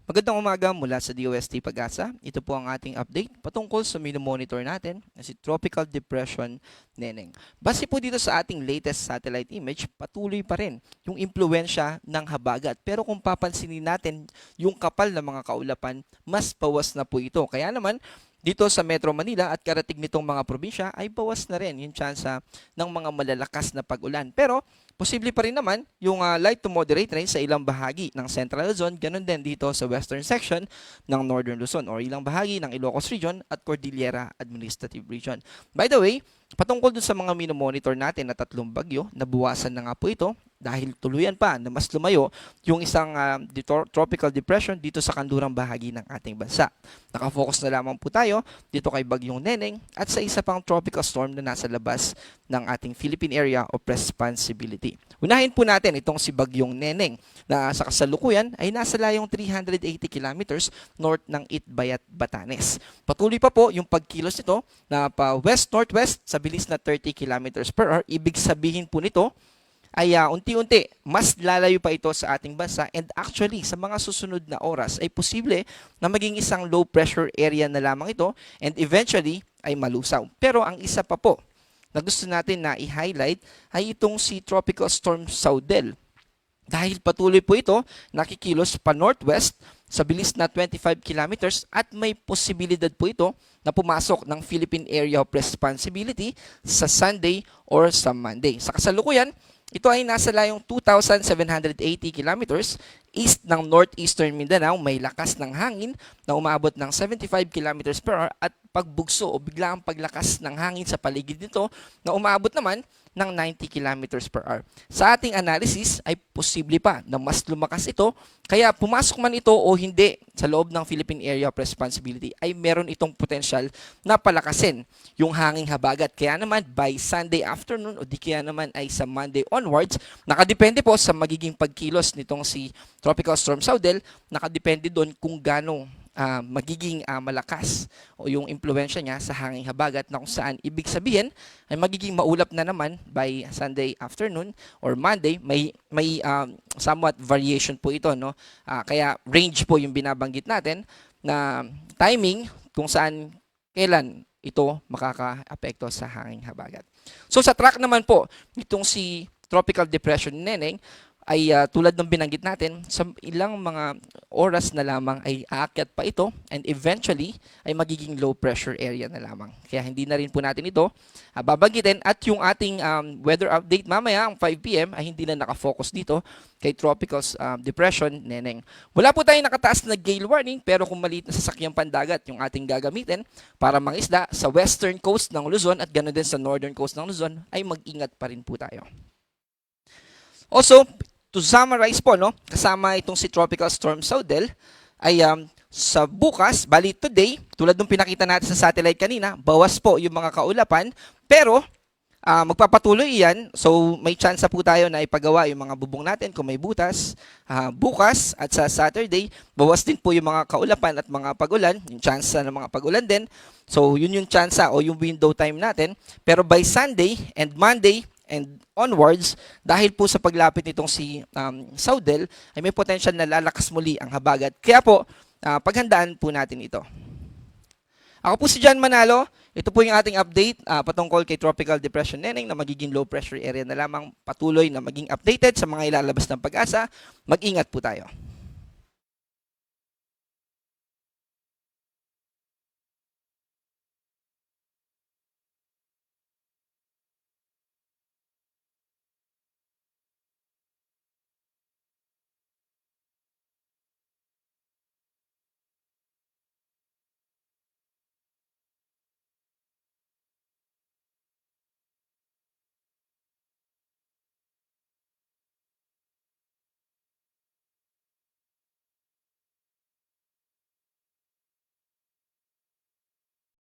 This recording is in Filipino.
Magandang umaga mula sa DOST Pag-asa. Ito po ang ating update patungkol sa monitor natin na si Tropical Depression Neneng. Base po dito sa ating latest satellite image, patuloy pa rin yung impluensya ng habagat. Pero kung papansinin natin yung kapal ng mga kaulapan, mas bawas na po ito. Kaya naman, dito sa Metro Manila at karatig nitong mga probinsya ay bawas na rin yung tsansa ng mga malalakas na pag-ulan. Pero posible pa rin naman yung light to moderate rain sa ilang bahagi ng Central Luzon, ganun din dito sa western section ng Northern Luzon or ilang bahagi ng Ilocos Region at Cordillera Administrative Region. By the way, patungkol dun sa mga minomonitor natin na tatlong bagyo, nabuwasan na nga po ito dahil tuluyan pa na mas lumayo yung isang tropical depression dito sa kanlurang bahagi ng ating bansa. Nakafocus na lamang po tayo dito kay Bagyong Neneng at sa isa pang tropical storm na nasa labas ng ating Philippine Area of Responsibility. Unahin po natin itong si Bagyong Neneng na sa kasalukuyan ay nasa layong 380 kilometers north ng Itbayat, Batanes. Patuloy pa po yung pagkilos nito na pa west-northwest sa bilis na 30 kilometers per hour. Ibig sabihin po nito ay unti-unti mas lalayo pa ito sa ating bansa, and actually sa mga susunod na oras ay posible na maging isang low pressure area na lamang ito and eventually ay malusaw. Pero ang isa pa po na gusto natin na i-highlight ay itong si Tropical Storm Saudel. Dahil patuloy po ito nakikilos pa northwest sa bilis na 25 kilometers at may posibilidad po ito na pumasok ng Philippine Area of Responsibility sa Sunday or sa Monday. Sa kasalukuyan, ito ay nasa layong 2,780 kilometers east ng northeastern Mindanao. May lakas ng hangin na umaabot ng 75 kilometers per hour at pagbugso o biglaang paglakas ng hangin sa paligid nito na umaabot naman ng 90 kilometers per hour. Sa ating analysis ay posible pa na mas lumakas ito, kaya pumasok man ito o hindi sa loob ng Philippine Area of Responsibility ay meron itong potensyal na palakasin yung hanging habagat. Kaya naman by Sunday afternoon o di kaya naman ay sa Monday onwards, nakadepende po sa magiging pagkilos nitong si Tropical Storm Saudel, nakadepende doon kung gaano magiging malakas o yung impluensya niya sa hanging habagat, na kung saan ibig sabihin ay magiging maulap na naman by Sunday afternoon or Monday. May somewhat variation po ito, no? Kaya range po yung binabanggit natin na timing kung saan kailan ito makaka-apekto sa hanging habagat. So sa track naman po nitong si Tropical Depression Neneng ay tulad ng binanggit natin, sa ilang mga oras na lamang ay aakyat pa ito and eventually ay magiging low pressure area na lamang. Kaya hindi na rin po natin ito babanggitin, at yung ating weather update mamaya ang 5 PM ay hindi na nakafocus dito kay Tropical Depression Neneng. Wala po tayong nakataas na gale warning, pero kung maliit na sasakyang pandagat yung ating gagamitin para mangisda sa western coast ng Luzon at ganoon din sa northern coast ng Luzon, ay mag-ingat pa rin po tayo. Also, to summarize po, no, kasama itong si Tropical Storm Saudel ay sa bukas, bali today, tulad ng pinakita natin sa satellite kanina, bawas po yung mga kaulapan, pero magpapatuloy yan. So may chance po tayo na ipagawa yung mga bubong natin kung may butas. Bukas at sa Saturday, bawas din po yung mga kaulapan at mga pag-ulan, yung chance ng mga pag-ulan din. So yun yung chance o yung window time natin. Pero by Sunday and Monday and onwards, dahil po sa paglapit nitong si Saudel, ay may potential na lalakas muli ang habagat. Kaya po, paghandaan po natin ito. Ako po si John Manalo. Ito po yung ating update patungkol kay Tropical Depression Neneng na magiging low pressure area na lamang. Patuloy na maging updated sa mga ilalabas ng Pag-asa. Mag-ingat po tayo.